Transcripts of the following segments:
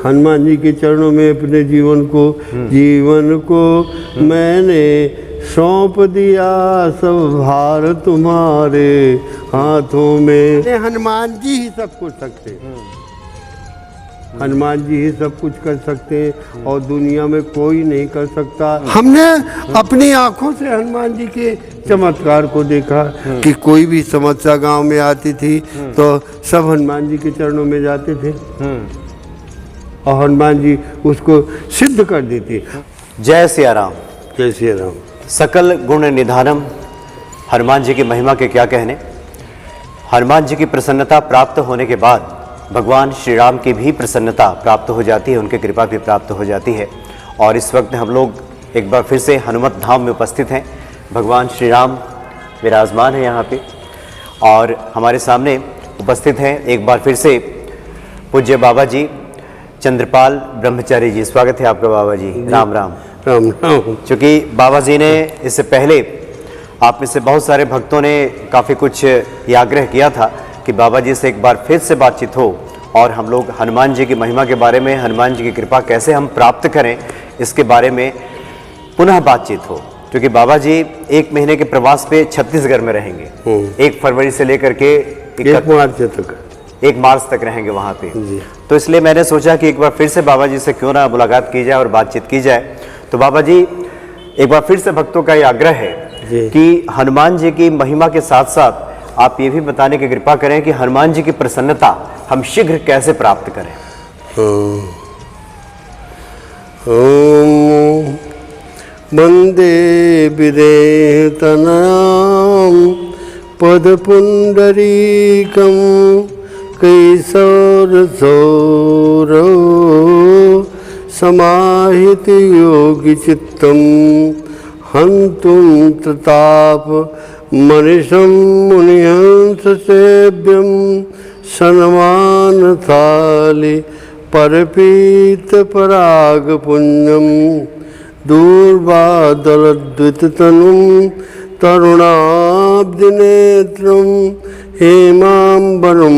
हनुमान जी के चरणों में अपने जीवन को मैंने सौंप दिया, सब भार तुम्हारे हाथों में। हनुमान जी ही सब कुछ सकते हैं, हनुमान जी ही सब कुछ कर सकते हैं और दुनिया में कोई नहीं कर सकता। हमने अपनी आंखों से हनुमान जी के चमत्कार को देखा कि कोई भी समस्या गांव में आती थी तो सब हनुमान जी के चरणों में जाते थे और हनुमान जी उसको सिद्ध कर देते। जय सिया राम। जय सिया राम। सकल गुण निधानम, हनुमान जी की महिमा के क्या कहने। हनुमान जी की प्रसन्नता प्राप्त होने के बाद भगवान श्री राम की भी प्रसन्नता प्राप्त हो जाती है, उनकी कृपा भी प्राप्त हो जाती है। और इस वक्त हम लोग एक बार फिर से हनुमत धाम में उपस्थित हैं। भगवान श्री राम विराजमान है यहाँ पे और हमारे सामने उपस्थित हैं एक बार फिर से पूज्य बाबा जी चंद्रपाल ब्रह्मचारी जी। स्वागत है आपका बाबा जी। राम राम। राम राम। चूँकि बाबा जी ने इससे पहले आप में से बहुत सारे भक्तों ने काफ़ी कुछ ये आग्रह किया था कि बाबा जी से एक बार फिर से बातचीत हो और हम लोग हनुमान जी की महिमा के बारे में, हनुमान जी की कृपा कैसे हम प्राप्त करें, इसके बारे में पुनः बातचीत हो। क्योंकि बाबा जी 1 महीने के प्रवास पे छत्तीसगढ़ में रहेंगे। 1 फरवरी से लेकर के 1 मार्च तक रहेंगे वहाँ पे। तो इसलिए मैंने सोचा कि एक बार फिर से बाबा जी से क्यों ना मुलाकात की जाए और बातचीत की जाए। तो बाबा जी एक बार फिर से भक्तों का ये आग्रह है कि हनुमान जी की महिमा के साथ साथ आप ये भी बताने की कृपा करें कि हनुमान जी की प्रसन्नता हम शीघ्र कैसे प्राप्त करें। ओम वंदे विदेहतनां पदपुंडरीकं कैसरसौरो समाहित योगिचित्तं हन्तुं तताप मनीषं मुनिहंस सेव्यं सन्मानथाली परपीत पराग पुण्यं दूर्वादलद्विततनुं तरुणाब्धिनेत्रं हेमाम्बरं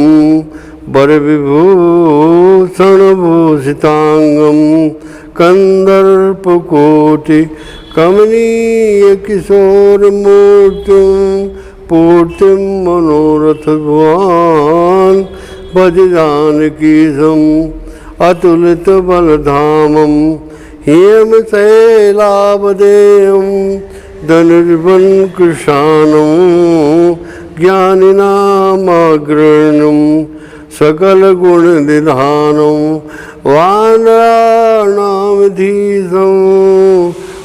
वरविभूषणभूषितांगं कंदर्पकोटि कमनीय किशोर मूर्तिं पूर्तिं मनोरथ भुवन भज जानकीशं अतुलित बलधामं हेम शैलावदेयं धनुर्बन कृशानं ज्ञानिनामग्रणं सकल गुण निधानं वानराणामधीशं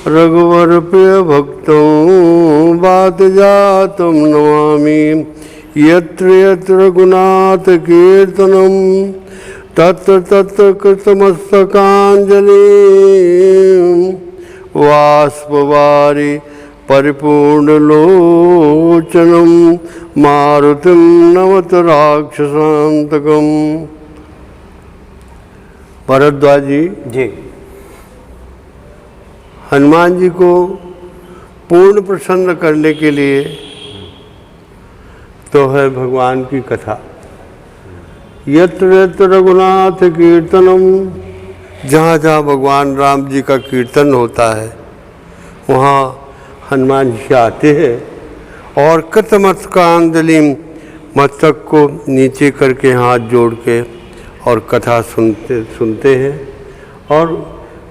रघुवर प्रिय भक्तों बात जातम नमामि। यत्र यत्र रघुनाथ कीर्तनम तत्र तत्र कृतमस्तकांजलि वाष्पवारि परिपूर्ण लोचनम मारुतिं नमत राक्षसांतकम। भरद्वाज जी हनुमान जी को पूर्ण प्रसन्न करने के लिए तो है भगवान की कथा। यत्र यत्र रघुनाथ कीर्तनम, जहाँ जहाँ भगवान राम जी का कीर्तन होता है वहाँ हनुमान जी आते हैं और कृतमस्तकांजलि, मस्तक को नीचे करके हाथ जोड़ के और कथा सुनते हैं और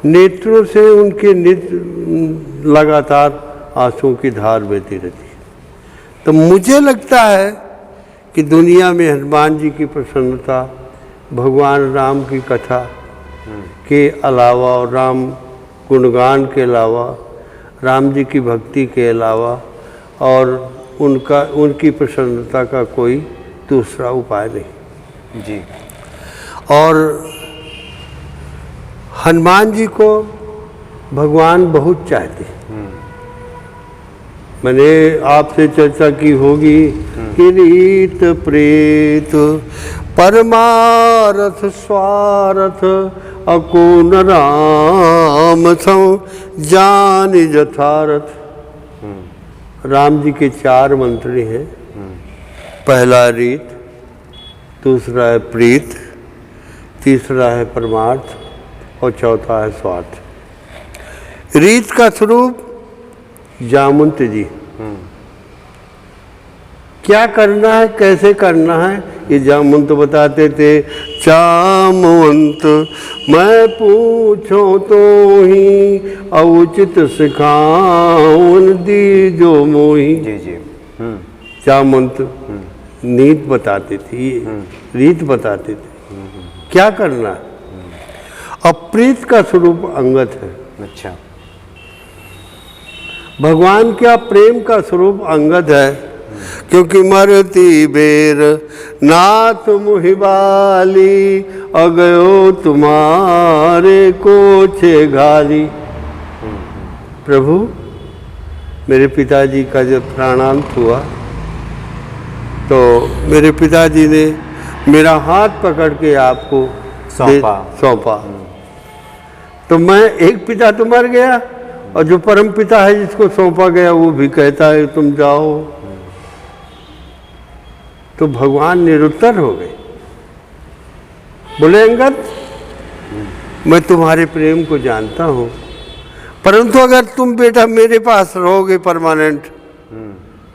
नेत्रों से उनके लगातार आंसुओं की धार बहती रहती है। तो मुझे लगता है कि दुनिया में हनुमान जी की प्रसन्नता भगवान राम की कथा के अलावा और राम गुणगान के अलावा, राम जी की भक्ति के अलावा और उनकी प्रसन्नता का कोई दूसरा उपाय नहीं जी। और हनुमान जी को भगवान बहुत चाहते हैं। मैंने आपसे चर्चा की होगी कि रीत प्रीत परमारथ स्वारथ अकुन राम सम जान जथारथ। राम जी के 4 मंत्र हैं। पहला रीत, दूसरा है प्रीत, तीसरा है परमार्थ और चौथा है स्वार्थ। रीत का स्वरूप जामवंत जी, क्या करना है, कैसे करना है, ये जामवंत बताते थे। जामवंत मैं पूछो तो ही औचित सिखावन दीजो मोही। जी जी। जामवंत नीत बताते थे, रीत बताते थे, क्या करना है। अप्रीत का स्वरूप अंगत है। अच्छा। भगवान क्या प्रेम का स्वरूप अंगद है, क्योंकि मरती बेर नाथ मुहिबाली अगयो तुम्हारे कोछे घाली। प्रभु मेरे पिताजी का जब प्राणांत हुआ तो मेरे पिताजी ने मेरा हाथ पकड़ के आपको सौंपा। तो मैं, एक पिता तो मर गया और जो परम पिता है जिसको सौंपा गया वो भी कहता है तुम जाओ। तो भगवान निरुत्तर हो गए, बोले अंगद मैं तुम्हारे प्रेम को जानता हूं, परंतु अगर तुम बेटा मेरे पास रहोगे परमानेंट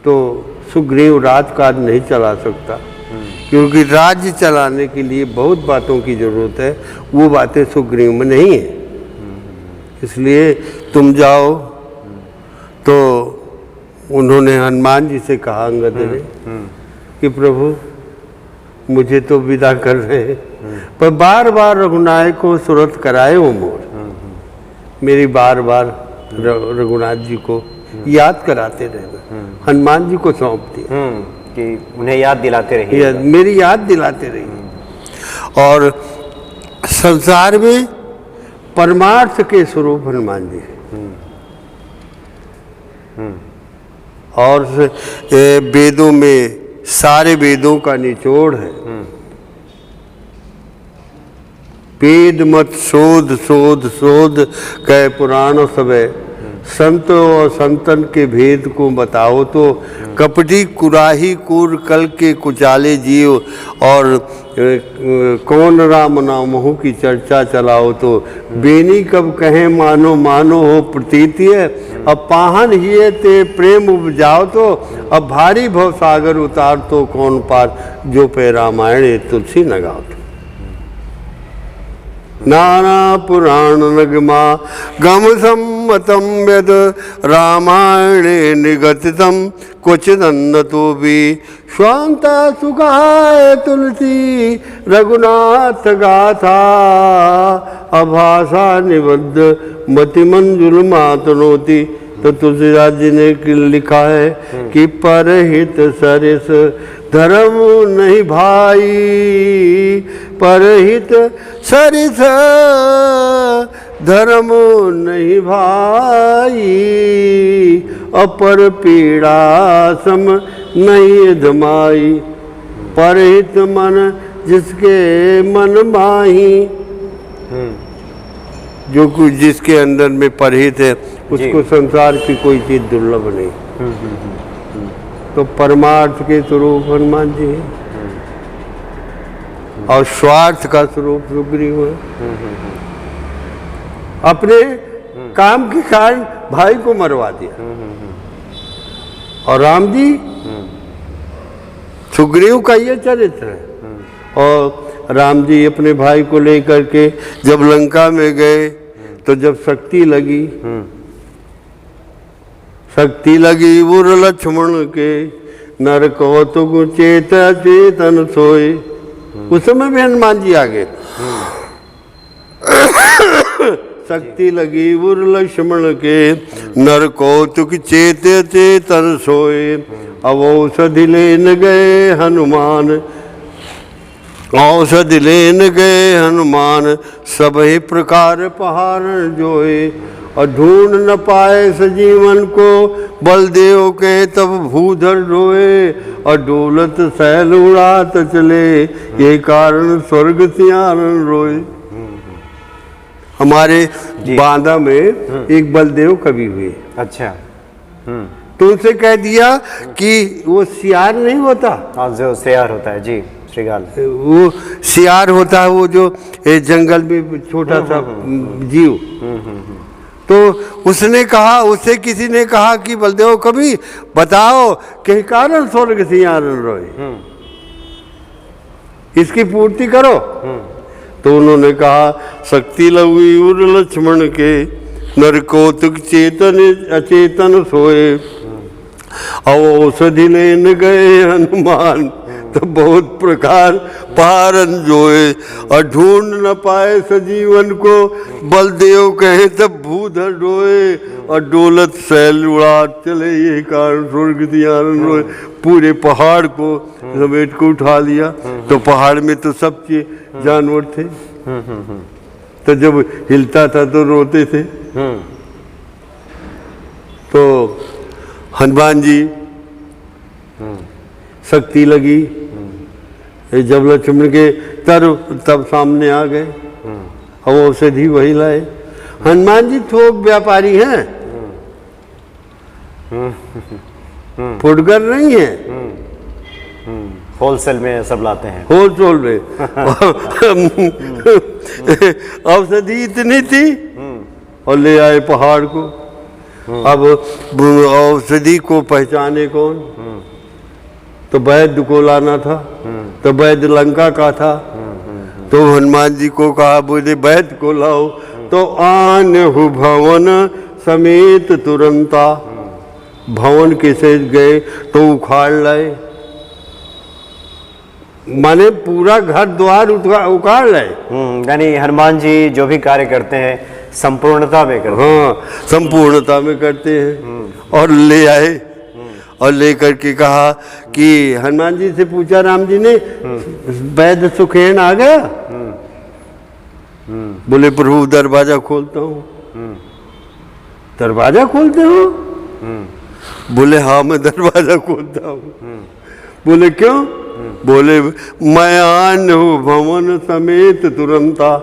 तो सुग्रीव राजकाज नहीं चला सकता, क्योंकि राज्य चलाने के लिए बहुत बातों की जरूरत है, वो बातें सुग्रीव में नहीं है, इसलिए तुम जाओ। तो उन्होंने हनुमान जी से कहा अंगद ने कि प्रभु मुझे तो विदा कर रहे हैं, पर बार बार रघुनायक को सुरत कराए हो मोर, मेरी बार बार रघुनाथ जी को याद कराते रहना। हनुमान जी को सौंप दिया कि उन्हें याद दिलाते रहिए, मेरी याद दिलाते रहिए। और संसार में परमार्थ के स्वरूप हनुमान जी और वेदों में सारे वेदों का निचोड़ है। वेद मत शोध शोध शोध कह पुराण सबे, संत और संतन के भेद को बताओ तो कपटी कुराही कूर कल के कुचाले जीव, और कौन राम नामहु की चर्चा चलाओ तो बेनी कब कहें मानो मानो हो प्रतीति है। अब पाहन हिए ते प्रेम उपजाओ तो, अब भारी भव सागर उतार तो कौन पार, जो पे रामायण तुलसी नगाओ तो। नाना पुराण नगमा गम सम्मतम यद रामायणे निगतितम क्वचिदन्न तो भी स्वांता सुखाय तुलसी रघुनाथ गाथा, अभाषा निबद्ध मति मंजुल मातनोति। तो तुलसीदास जी ने लिखा है कि परहित सरिस धर्म नहीं भाई, परहित सरिस धर्म नहीं भाई, अपर पीड़ा सम नहीं धमाई, परहित मन जिसके मन माही। जो कुछ जिसके अंदर में परहित है उसको संसार की कोई चीज दुर्लभ नहीं। तो परमार्थ के स्वरूप हनुमान जी है और स्वार्थ का स्वरूप सुग्रीव है। अपने काम के कारण भाई को मरवा दिया। और राम जी सुग्रीव का ये चरित्र है। और राम जी अपने भाई को लेकर के जब लंका में गए तो जब शक्ति लगी उर लक्ष्मण के, नर कौतुक चेत चेतन सोए। उस समय भी हनुमान जी आ गए। शक्ति लगी उर लक्ष्मण के, नर कौतुक चेत चेतन सोए। अब औषधि लेन गए हनुमान, औषधि लेन गए हनुमान, सबही प्रकार पहारण जोए। और ढूंढ न पाए सजीवन को, बलदेव के तब भूधर रोए। और डोलत सैल उड़ात चले, ये कारण स्वर्ग सियारन रोए। हमारे बांदा में एक बलदेव कवि हुए। अच्छा। तो उनसे कह दिया कि वो सियार नहीं होता, हाँ जो सियार होता है जी, श्रीगाल, वो सियार होता है, वो जो जंगल में छोटा सा जीव। तो उसने कहा, उससे किसी ने कहा कि बलदेव कभी बताओ कि कारण स्वर्ग सियारन रोए, इसकी पूर्ति करो। तो उन्होंने कहा शक्ति लगी उर लक्ष्मण के, नर कौतुक चेतन अचेतन सोए, औषधि लेन गए हनुमान, तो बहुत प्रकार पारन जोए, और ढूंढ न पाए सजीवन को, बलदेव कहे तब भूधर डोए, और डोलत सैल उड़ा चले ये कारण स्वर्ग सियारन रोए। पूरे पहाड़ को समेट को उठा लिया। तो पहाड़ में तो सब जानवर थे, तो जब हिलता था तो रोते थे। तो हनुमान जी शक्ति लगी, जब लक्ष्मण के तब सामने आ गए, और औषधि वही लाए। हनुमान जी थोक व्यापारी हैं, फुटकर नहीं है, होलसेल में सब लाते हैं, होलसेल में। औषधि इतनी थी और ले आए पहाड़ को। अब औषधि को पहचाने कौन? तो वैद्य को लाना था, तो वैद्य लंका का था। तो हनुमान जी को कहा बोले वैद्य को लाओ, तो आन हु भवन समेत तुरंता, भवन के से गए तो उखाड़ लाए, माने पूरा घर द्वार उखाड़ लाए। यानी हनुमान जी जो भी कार्य करते हैं संपूर्णता में करते हैं। हाँ, संपूर्णता में करते हैं। और ले आए, और लेकर के कहा कि हनुमान जी से पूछा राम जी ने, वैद्य सुखेन आ गया? बोले प्रभु दरवाजा खोलता हूँ। दरवाजा खोलते हो? बोले हाँ मैं दरवाजा खोलता हूँ। बोले क्यों? बोले मैं आन हूँ भवन समेत तुरंता,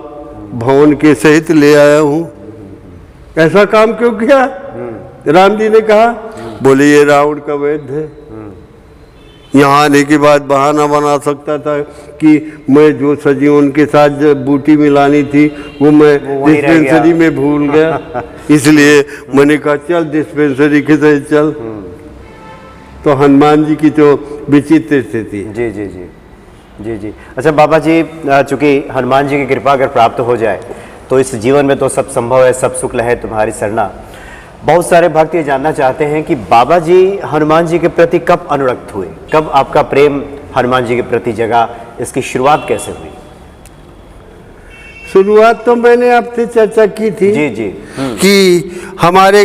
भवन के सहित ले आया हूँ। ऐसा काम क्यों किया? राम जी ने कहा, बोले ये रावण का वैद्य है, यहाँ आने के बाद बहाना बना सकता था कि मैं जो सजीवन के साथ जो बूटी मिलानी थी वो मैं डिस्पेंसरी में भूल गया, इसलिए मैंने कहा चल डिस्पेंसरी के साथ चल। तो हनुमान जी की तो विचित्र स्थिति। जी जी जी जी जी। अच्छा बाबा जी, चूंकि हनुमान जी की कृपा अगर प्राप्त हो जाए तो इस जीवन में तो सब संभव है, सब सुख है तुम्हारी सरना। बहुत सारे भक्त ये जानना चाहते हैं कि बाबा जी हनुमान जी के प्रति कब अनुरक्त हुए, कब आपका प्रेम हनुमान जी के प्रति जगा, इसकी शुरुआत कैसे हुई? शुरुआत तो मैंने आपसे चर्चा की थी जी जी कि हमारे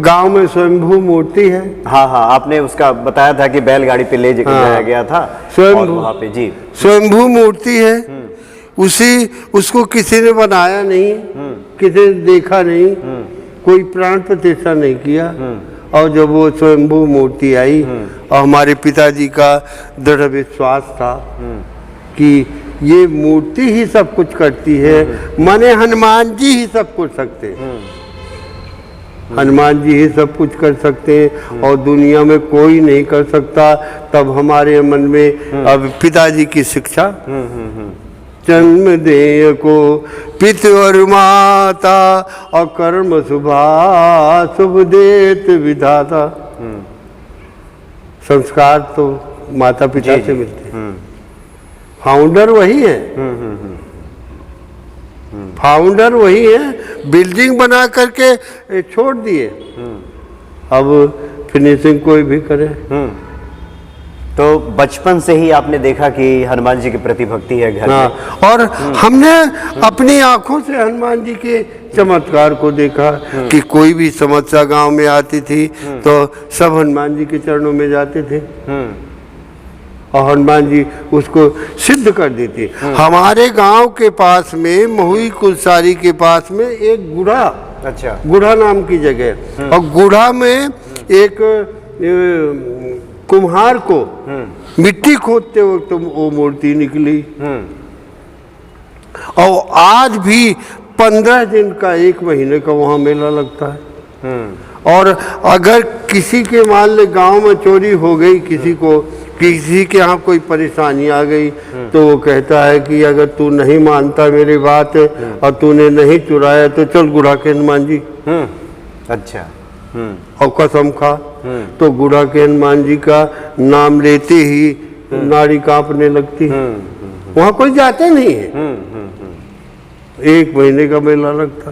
गांव में स्वयंभू मूर्ति है। हाँ हाँ, आपने उसका बताया था कि बैलगाड़ी पे ले जाया गया था स्वयंभू, वहाँ पे जी स्वयंभू मूर्ति है। उसको किसी ने बनाया नहीं, किसी ने देखा नहीं, कोई प्राण प्रतिष्ठा नहीं किया। और जब वो स्वयंभू मूर्ति आई और हमारे पिताजी का दृढ़ विश्वास था कि ये मूर्ति ही सब कुछ करती है, माने हनुमान जी ही सब कुछ सकते हैं, हनुमान जी ही सब कुछ कर सकते हैं और दुनिया में कोई नहीं कर सकता। तब हमारे मन में अब पिताजी की शिक्षा, जन्म देय को पितु और माता, और कर्म शुभा शुभ देत विधाता। संस्कार तो माता पिता से मिलते हैं, फाउंडर वही है, फाउंडर वही है। बिल्डिंग बना करके छोड़ दिए, अब फिनिशिंग कोई भी करे। तो बचपन से ही आपने देखा कि हनुमान जी के प्रति भक्ति है घर में। और हमने अपनी आंखों से हनुमान जी के चमत्कार को देखा कि कोई भी समस्या गांव में आती थी तो सब हनुमान जी के चरणों में जाते थे और हनुमान जी उसको सिद्ध कर देते। हमारे गांव के पास में महुई कुलसारी के पास में एक गुढ़ा, अच्छा, गुढ़ा नाम की जगह, और गुढ़ा में एक कुम्हार को मिट्टी खोदते वक्त तो वो मूर्ति निकली। और आज भी 15 दिन का, 1 महीने का वहाँ मेला लगता है। और अगर किसी के मान ले गांव में चोरी हो गई, किसी के यहाँ कोई परेशानी आ गई, तो वो कहता है कि अगर तू नहीं मानता मेरी बात और तूने नहीं चुराया तो चल गुढ़ा के हनुमान जी। अच्छा। और कसम खा। तो गुढ़ा के हनुमान जी का नाम लेते ही नाड़ी कांपने लगती है। वहाँ कोई जाते नहीं है। 1 महीने का मेला लगता।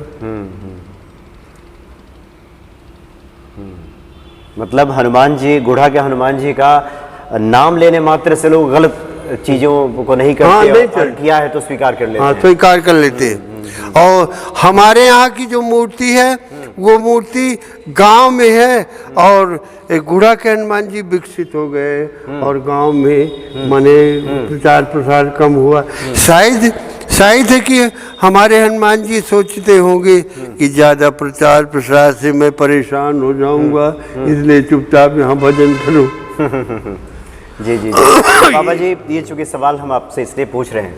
मतलब हनुमान जी, गुढ़ा के हनुमान जी का नाम लेने मात्र से लोग गलत चीजों को नहीं करते, और किया है तो स्वीकार कर लेते हैं। स्वीकार कर लेते हैं। और हमारे यहाँ की जो मूर्ति है वो मूर्ति गांव में है, और गुढ़ा के हनुमान जी विकसित हो गए और गांव में माने प्रचार प्रसार कम हुआ। शायद है कि हमारे हनुमान जी सोचते होंगे कि ज़्यादा प्रचार प्रसार से मैं परेशान हो जाऊंगा, इसलिए चुपचाप यहाँ भजन करूं। जी जी जी। बाबा जी, ये चूँकि सवाल हम आपसे इसलिए पूछ रहे हैं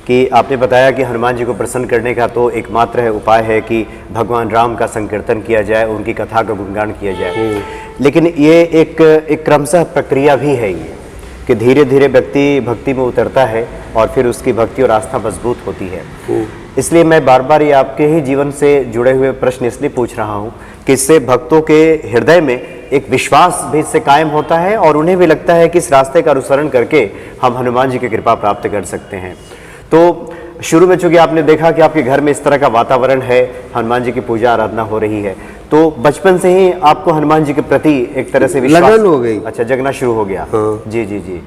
कि आपने बताया कि हनुमान जी को प्रसन्न करने का तो एकमात्र है उपाय है कि भगवान राम का संकीर्तन किया जाए, उनकी कथा का गुणगान किया जाए। लेकिन ये एक क्रमशः प्रक्रिया भी है ये, कि धीरे धीरे व्यक्ति भक्ति में उतरता है और फिर उसकी भक्ति और आस्था मजबूत होती है। इसलिए मैं बार बार ये आपके ही जीवन से जुड़े हुए प्रश्न इसलिए पूछ रहा हूँ कि इससे भक्तों के हृदय में एक विश्वास भी इससे कायम होता है और उन्हें भी लगता है कि इस रास्ते का अनुसरण करके हम हनुमान जी की कृपा प्राप्त कर सकते हैं। तो शुरू में चूंकि आपने देखा कि आपके घर में इस तरह का वातावरण है, हनुमान जी की पूजा आराधना हो रही है, तो बचपन से ही आपको हनुमान जी के प्रति एक तरह से विश्वास लगन हो गई। अच्छा, जगना शुरू हो गया। हाँ। जी जी जी।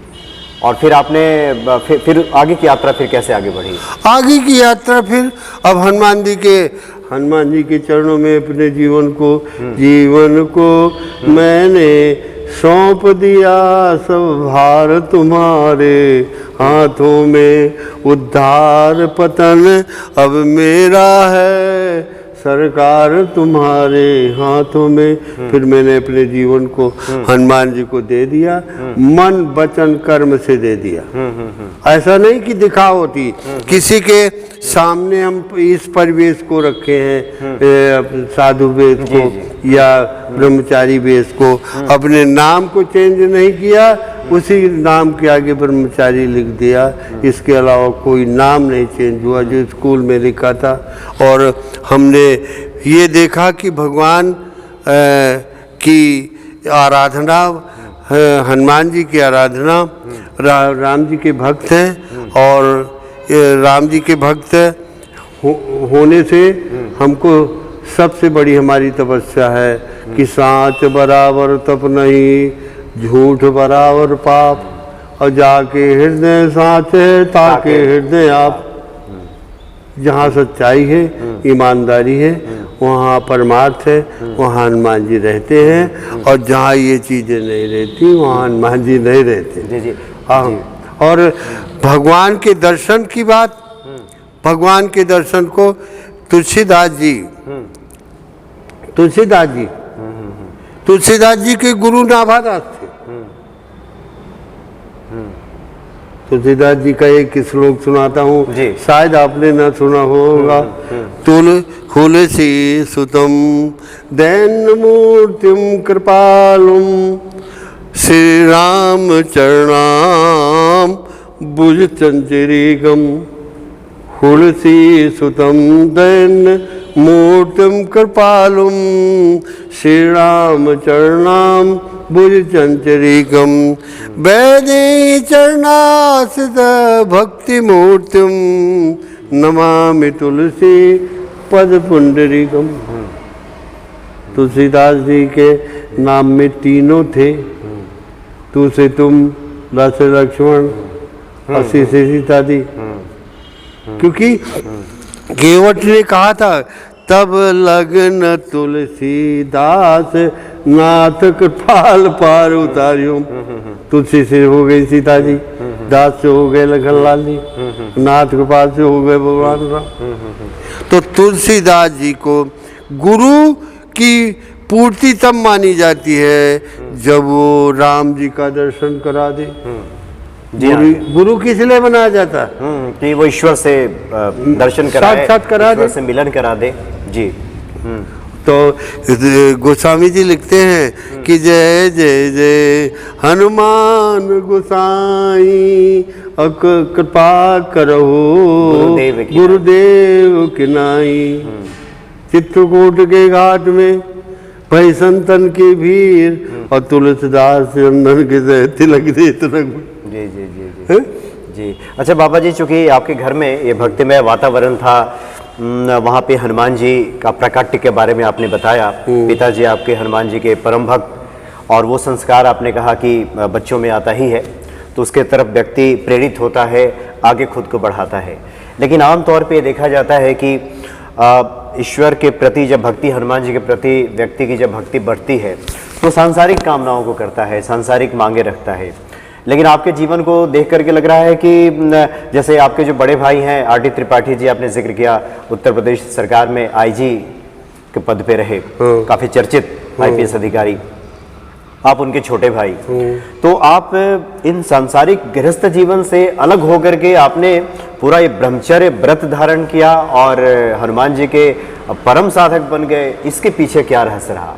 और फिर आपने फिर आगे की यात्रा फिर कैसे आगे बढ़ी? आगे की यात्रा फिर अब हनुमान जी के चरणों में अपने जीवन को मैंने सौंप दिया, सब भार तुम्हारे हाथों में, उद्धार पतन अब मेरा है, सरकार तुम्हारे हाथों में। फिर मैंने अपने जीवन को हनुमान जी को दे दिया, मन वचन कर्म से दे दिया। ऐसा नहीं कि दिखाव होती, किसी के सामने हम इस परिवेश को रखे हैं, साधु वेश को या ब्रह्मचारी वेश को, अपने नाम को चेंज नहीं किया, उसी नाम के आगे ब्रह्मचारी लिख दिया। इसके अलावा कोई नाम नहीं चेंज हुआ जो स्कूल में लिखा था। और हमने ये देखा कि भगवान की आराधना, हनुमान जी की आराधना, राम जी के भक्त हैं, और राम जी के भक्त होने से हमको सबसे बड़ी हमारी तपस्या है कि सांच बराबर तप नहीं, झूठ बराबर पाप, और जाके हृदय साचे ताके हृदय आप। जहाँ सच्चाई है, ईमानदारी है, वहाँ परमार्थ है, वहाँ हनुमान जी रहते हैं। और जहाँ ये चीज़ें नहीं रहती वहाँ हनुमान जी नहीं रहते। जी जी। हाँ। और भगवान के दर्शन की बात, भगवान के दर्शन को तुलसीदास जी के गुरु नाभादास थे। तुलसीदास जी का एक श्लोक सुनाता हूँ, शायद आपने न सुना होगा। तुलसी सुतम दैन मूर्तिम कृपालुम, श्री राम चरणाम भुज चंचरीगम। तुलसी सुतम दैन मूर्तिम कृपालुम, श्री राम चरणाम भुज चंचरीगम। वैदे चरणासित भक्ति मूर्तिम, नमामि तुलसी पद पुंडरीकम। तुलसीदास जी के नाम में तीनों थे, तू से तुम, ल से लक्ष्मण, और सी से सीता दी। क्योंकि केवट ने कहा था, तब लगन तुलसीदास नाथ कृपाल पार उतारियो। तुलसी से हो गई सीता जी, दास से हो गए लखन लाल जी, नाथ कृपाल से हो गए भगवान राम। तो तुलसीदास जी को गुरु की पूर्ति तब मानी जाती है जब वो राम जी का दर्शन करा दे। गुरु किस लिए बनाया जाता है? कि वो ईश्वर से दर्शन कराए, साक्षात करा दे, से मिलन करा दे। जी। तो गोस्वामी जी लिखते हैं कि जय जय जय हनुमान गोसाई कृपा करो गुरुदेव की नाई। चित्रकूट के घाट में भई संतन की भीड़ और तुलसीदास चंदन के तिलक दे तिलक। जी जी जी जी जी। अच्छा बाबा जी, चूंकि आपके घर में ये भक्तिमय वातावरण था, वहाँ पे हनुमान जी का प्राकट्य के बारे में आपने बताया, पिताजी आपके हनुमान जी के परम भक्त, और वो संस्कार आपने कहा कि बच्चों में आता ही है, तो उसके तरफ व्यक्ति प्रेरित होता है, आगे खुद को बढ़ाता है। लेकिन आमतौर पे देखा जाता है कि ईश्वर के प्रति जब भक्ति, हनुमान जी के प्रति व्यक्ति की जब भक्ति बढ़ती है तो सांसारिक कामनाओं को करता है, सांसारिक मांगे रखता है। लेकिन आपके जीवन को देख करके लग रहा है कि जैसे आपके जो बड़े भाई हैं आर.डी. त्रिपाठी जी, आपने जिक्र किया, उत्तर प्रदेश सरकार में आईजी के पद पे रहे, काफ़ी चर्चित आईपीएस अधिकारी, आप उनके छोटे भाई। तो आप इन सांसारिक गृहस्थ जीवन से अलग होकर के आपने पूरा ये ब्रह्मचर्य व्रत धारण किया और हनुमान जी के परम साधक बन गए, इसके पीछे क्या रहस्य रहा?